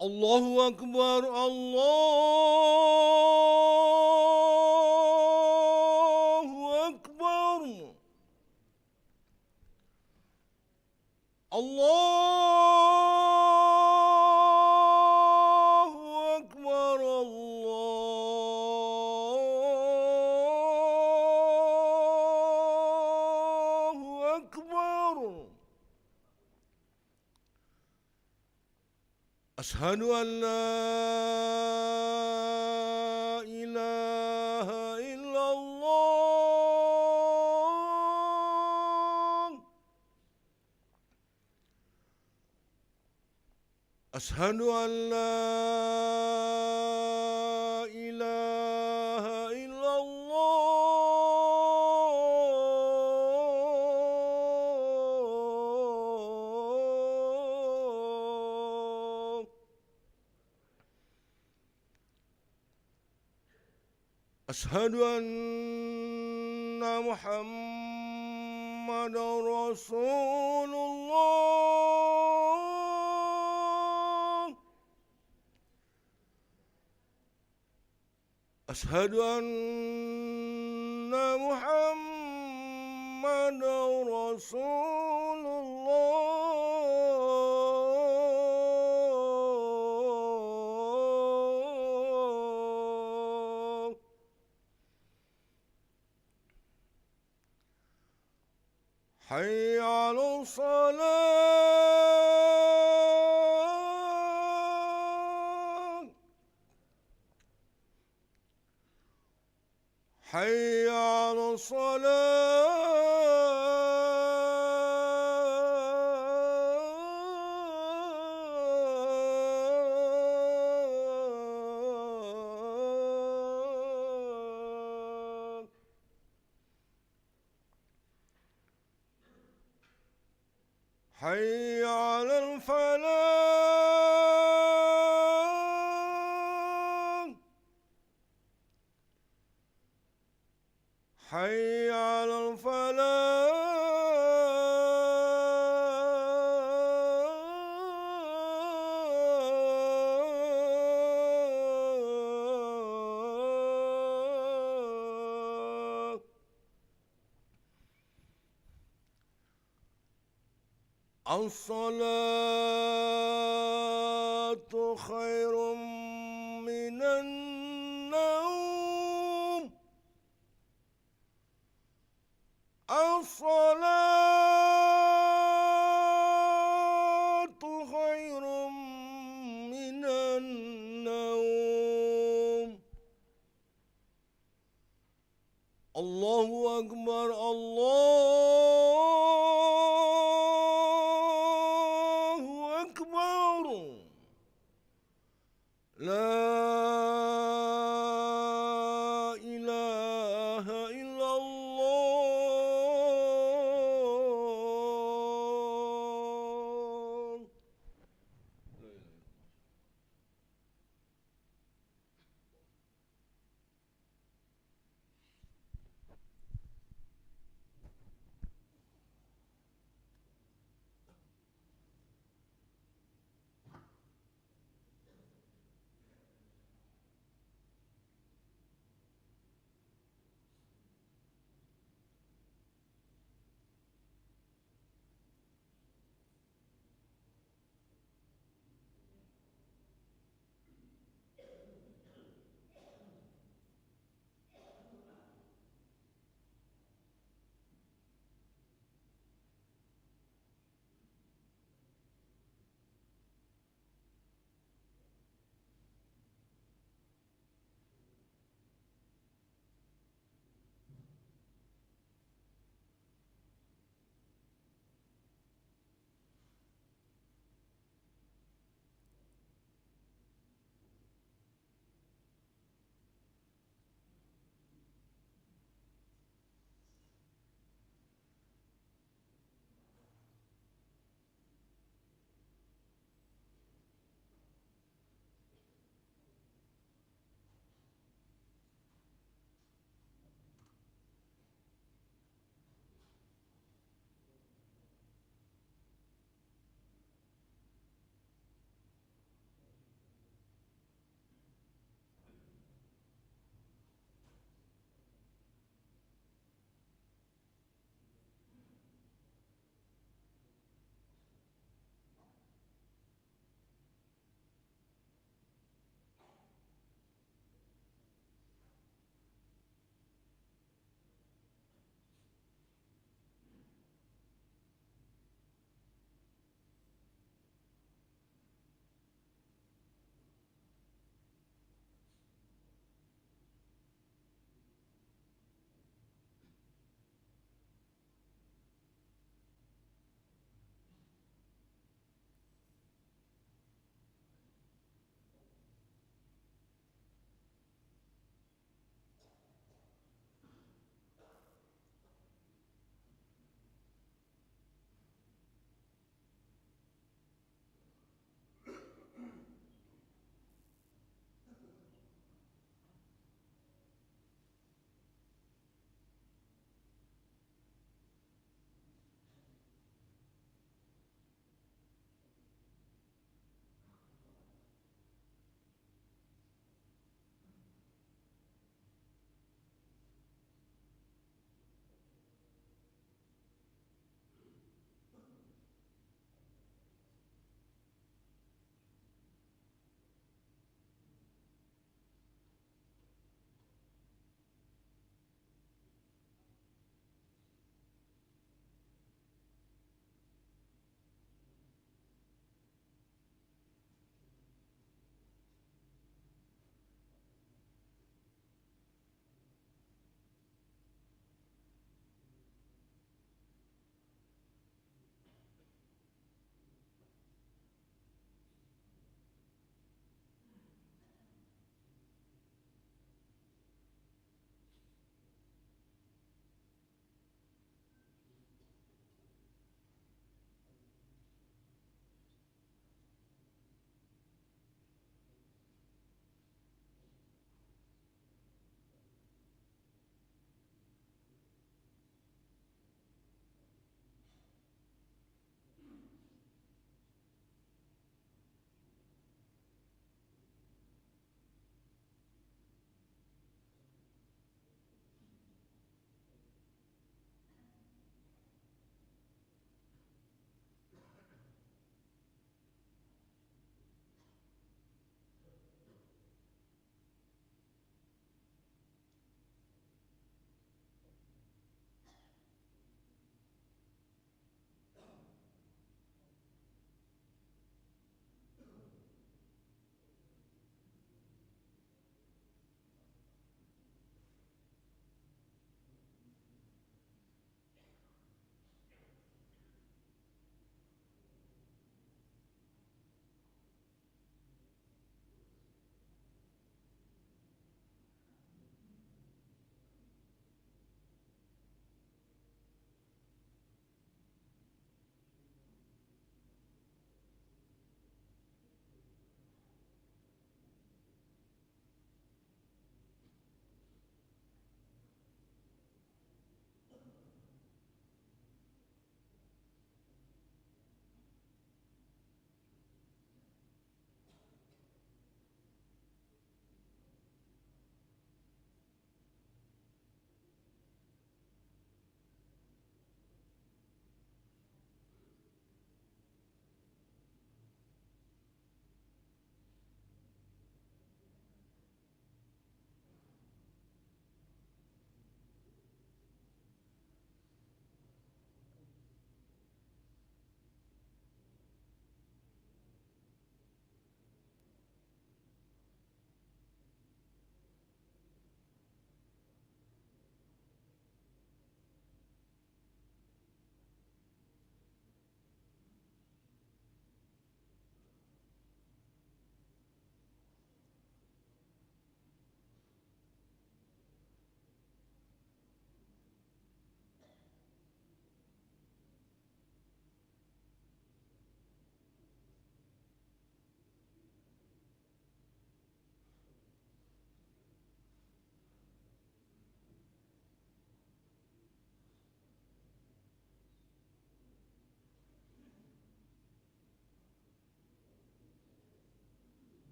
Allahu Akbar, Allahu Akbar, Allahu Akbar, Allahu Akbar. Ashhadu an la ilaha illallah. Ashhadu an la ilaha illallah. Ashhadu anna Muhammadan Rasulullah. Ashhadu anna Muhammadan Rasulullah. حي على الصلاة. حي على الصلاة. حي على الفلاح. حي على الفلاح. الصلاة خير من النوم. الصلاة خير من النوم. الله أكبر، الله أكبر. لا إله إلا الله.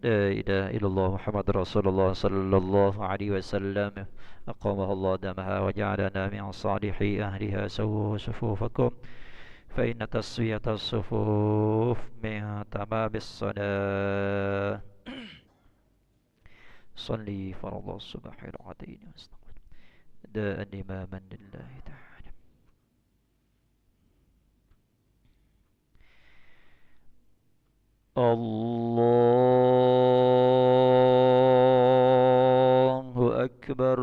لا إله إلا الله محمد رسول الله صلى الله عليه وسلم أقامها الله دمها وجعلنا من صالح أهلها. سووا صفوفكم فإن تسوية الصفوف من تمام الصلاة. صلي فرض الصبح ركعتين واستغفر داء إماما لله تعالى. الله أكبر.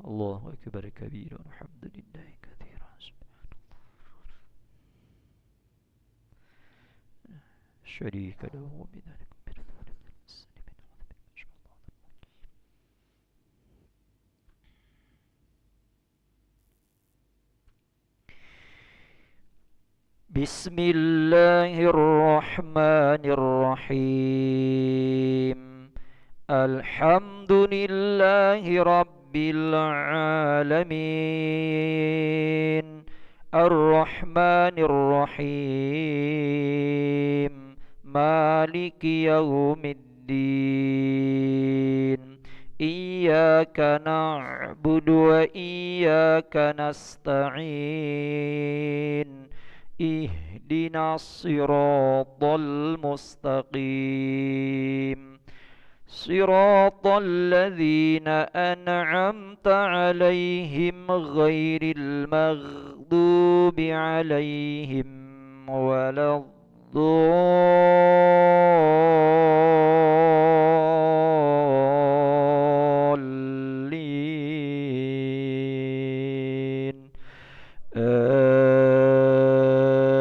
الله أكبر كبيرا والحمد لله كثيرا شريك له بذلك. بسم الله الرحمن الرحيم. الحمد لله رب العالمين الرحمن الرحيم مالك يوم الدين إياك نعبد وإياك نستعين اهدنا الصراط المستقيم صراط الذين أنعمت عليهم غير المغضوب عليهم ولا الضالين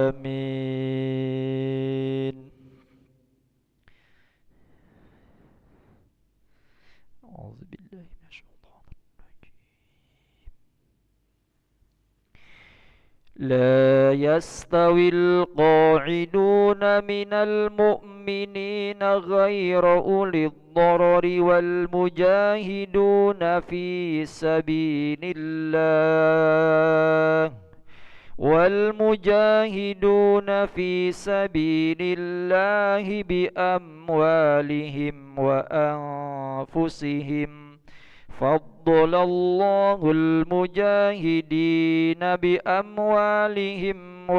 آمين. أعوذ بالله من الشيطان الرجيم. لا يستوي القاعدون من المؤمنين غير أولي الضرر والمجاهدون في سبيل الله بأموالهم وأنفسهم. فضل الله المجاهدين بأموالهم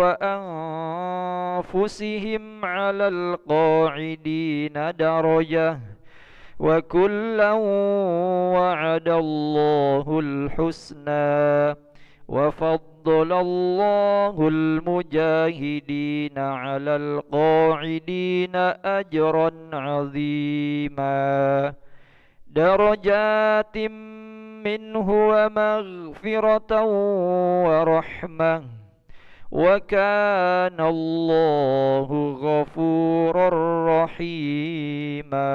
وأنفسهم على القاعدين درجة وكلا وعد الله الحسنى. وفضل الله المجاهدين على القاعدين أجرا عظيما درجات منه ومغفرة ورحمة وكان الله غفورا رحيما.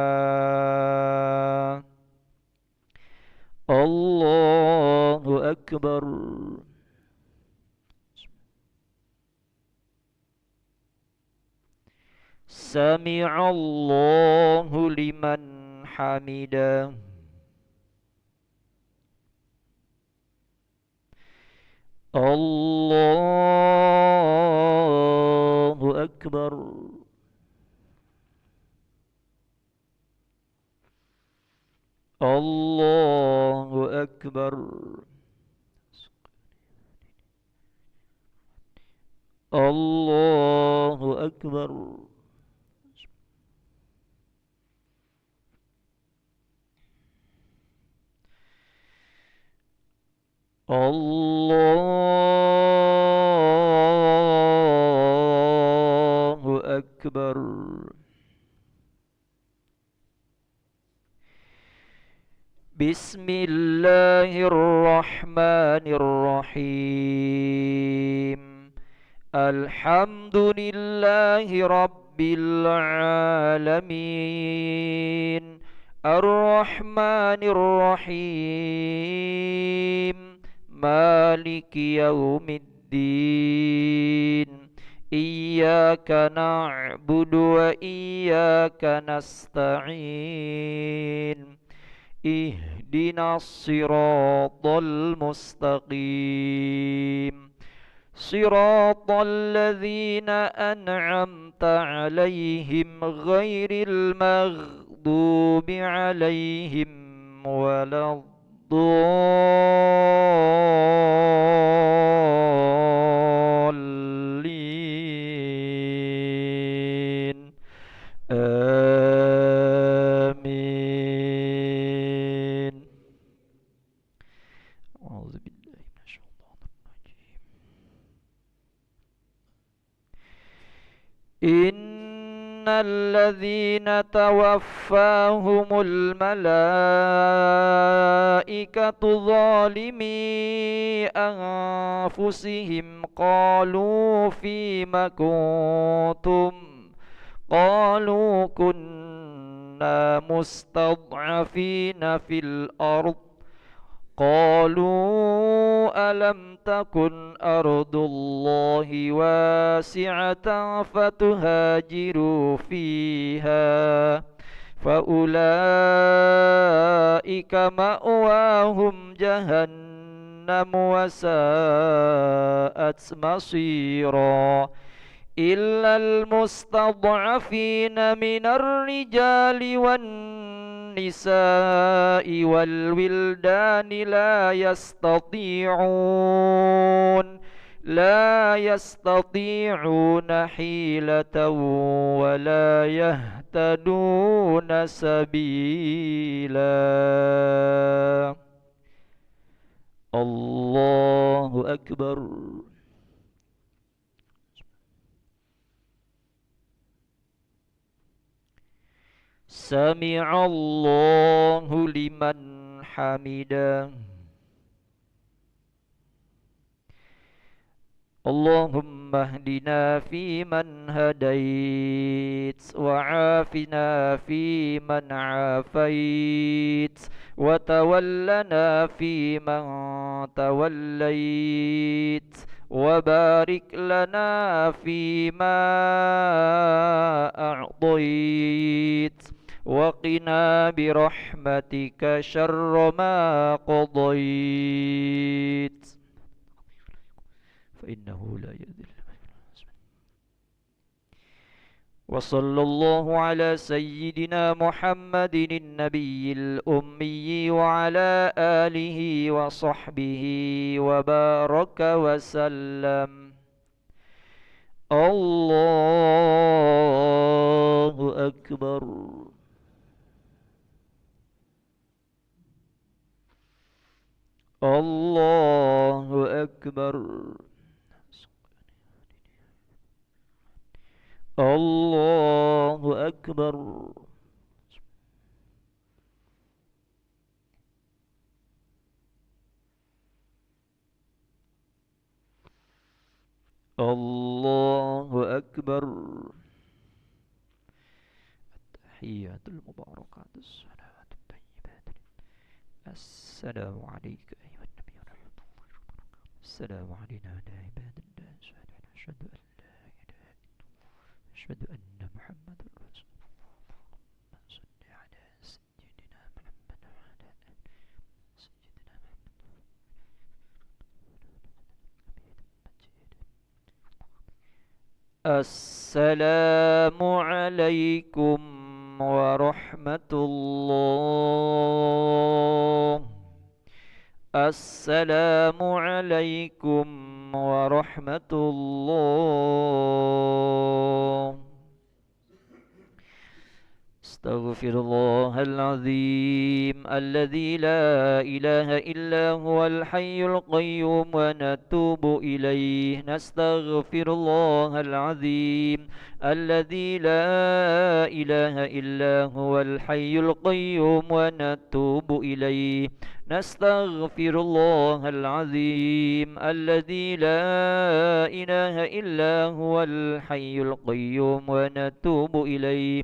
الله أكبر. سمع الله لمن حمده. الله أكبر. الله أكبر. الله أكبر. الله أكبر. بسم الله الرحمن الرحيم. الحمد لله رب العالمين الرحمن الرحيم مالك يوم الدين إياك نعبد وإياك نستعين اهدنا الصراط المستقيم صراط الذين أنعمت عليهم غير المغضوب عليهم ولا الضالين آمين. أعوذ بالله من الشيطان الرجيم. إن الذين توفاهم الملائكة ظالمي أنفسهم قالوا فيم كنتم قالوا كنا مستضعفين في الأرض قالوا ألم تكن أرض الله واسعة فتهاجروا فيها فأولئك مأواهم جهنم وساءت مصيرا إلا المستضعفين من الرجال والنساء والولدان لا يستطيعون حيلة ولا يهتدون سبيلا. الله أكبر. سمع الله لمن حمده. اللهم اهدنا فيمن هديت وعافنا فيمن عافيت وتولنا فيمن توليت وبارك لنا فيما أعطيت وقنا برحمتك شر ما قضيت فإنه لا يذل. وصلى الله على سيدنا محمد النبي الأمي وعلى آله وصحبه وبارك وسلم. الله أكبر. الله أكبر. الله أكبر. الله أكبر. التحيات المباركات الصلوات الطيبات. السلام عليك أيها النبي ورحمة الله وبركاته. السلام علينا وعلى عباد الله الصالحين. أشهد أن لا إله إلا الله أشهد أن محمدا رسول الله. صل على سيدنا محمد وعلى آل سيدنا محمد. السلام عليكم ورحمة الله. السلام عليكم ورحمة الله. استغفر الله العظيم الذي لا إله إلا هو الحي القيوم ونتوب إليه. نستغفر الله العظيم الذي لا إله إلا هو الحي القيوم ونتوب إليه. نستغفر الله العظيم الذي لا إله إلا هو الحي القيوم ونتوب إليه.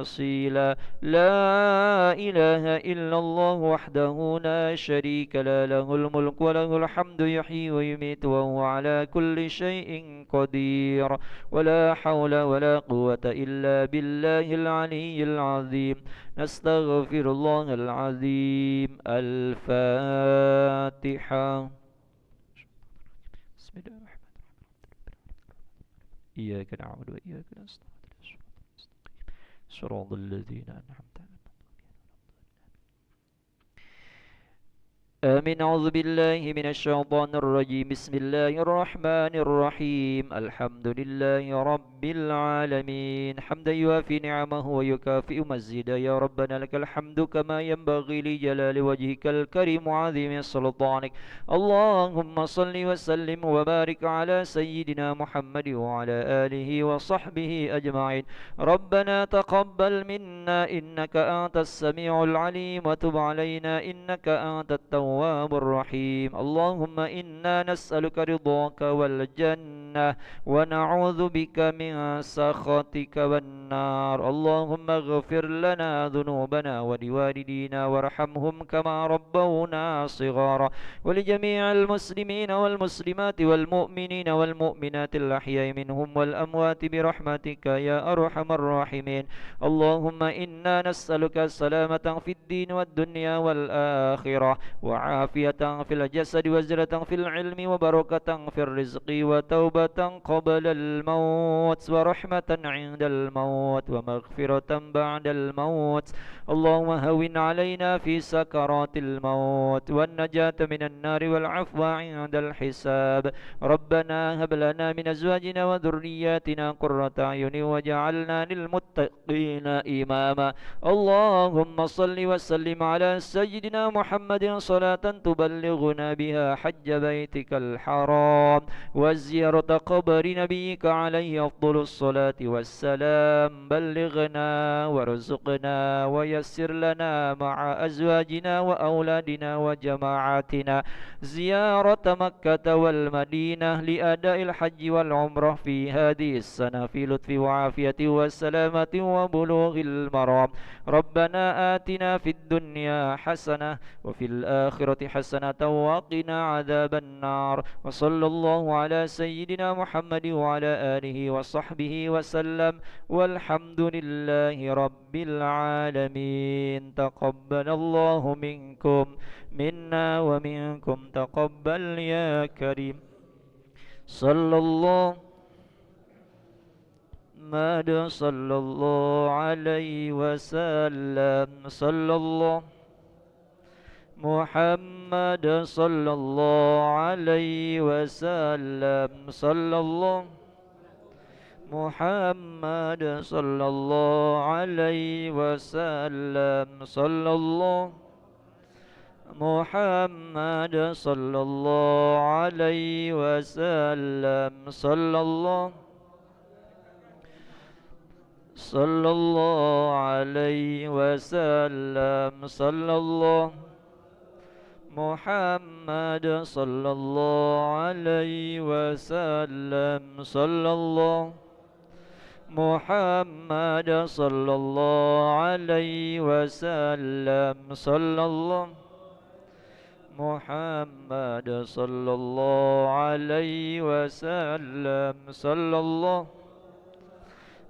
وصيلا. لا إله إلا الله وحده لا شريك له، له الملك وله الحمد يحيي ويميت وهو على كل شيء قدير. ولا حول ولا قوة إلا بالله العلي العظيم. نستغفر الله العظيم. الفاتحة. بسم الله الرحمن الرحيم. إياك نعبد وإياك نستعين، صراط الذين أنعمت عليهم. آمين. أعوذ بالله من الشيطان الرجيم. بسم الله الرحمن الرحيم. الحمد لله رب العالمين حمدا يوافي نعمه ويكافئ مزيدا. يا ربنا لك الحمد كما ينبغي لجلال وجهك الكريم وعظيم سلطانك. اللهم صل وسلم وبارك على سيدنا محمد وعلى آله وصحبه أجمعين. ربنا تقبل منا إنك أنت السميع العليم، وتب علينا إنك أنت التواب الرحيم. اللهم إنا نسألك رضاك والجنة ونعوذ بك من سخطك والنار. اللهم اغفر لنا ذنوبنا ولوالدينا وارحمهم كما ربونا صغارا، ولجميع المسلمين والمسلمات والمؤمنين والمؤمنات الأحياء منهم والأموات برحمتك يا أرحم الراحمين. اللهم إنا نسألك السلامة في الدين والدنيا والآخرة، وعافية في الجسد وزلة في العلم وبركة في الرزق وتوبة قبل الموت ورحمة عند الموت ومغفرة بعد الموت. اللهم هون علينا في سكرات الموت والنجاة من النار والعفو عند الحساب. ربنا هب لنا من أزواجنا وذرياتنا قرة أعين وجعلنا للمتقين إماما. اللهم صل وسلم على سيدنا محمد صلاة تبلغنا بها حج بيتك الحرام وزيارة قبر نبيك عليه أفضل الصلاة والسلام. بلغنا وارزقنا ويسر لنا مع أزواجنا وأولادنا وجماعاتنا زيارة مكة والمدينة لأداء الحج والعمرة في هذه السنة في لطف وعافية وسلامة وبلوغ المرام. ربنا آتنا في الدنيا حسنة وفي الآخرة حسنة وقنا عذاب النار. وصلى الله على سيدنا محمد وعلى آله وصحبه وسلم، والحمد لله رب العالمين. تقبل الله منكم منا ومنكم تقبل يا كريم. صلى الله صلى الله عليه وسلم. صلى الله محمد صلى الله عليه وسلم. صلى الله محمد صلى الله عليه وسلم. صلى الله محمد صلى الله عليه وسلم. صلى الله صلى الله عليه وسلم. صلى الله محمد صلى الله عليه وسلم. صلى الله محمد صلى الله عليه وسلم. صلى الله محمد صلى الله عليه وسلم. صلى الله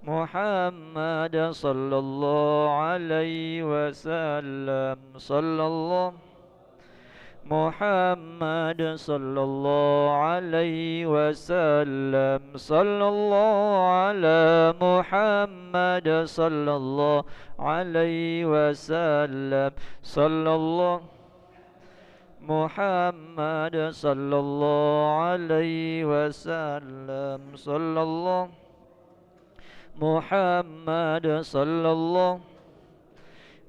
محمد صلى الله عليه وسلم. صلى الله محمد صلى الله عليه وسلم. صلى الله على محمد صلى الله عليه وسلم. صلى الله محمد صلى الله عليه وسلم. صلى الله محمد صلى الله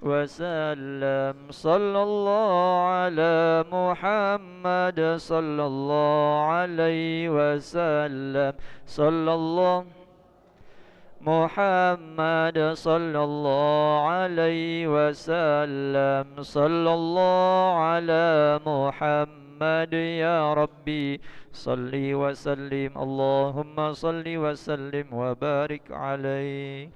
وسلم. صلى الله على محمد صلى الله عليه وسلم. صلى الله محمد صلى الله عليه وسلم. صلى الله على محمد يا ربي صل وسلم. اللهم صل وسلم وبارك عليه.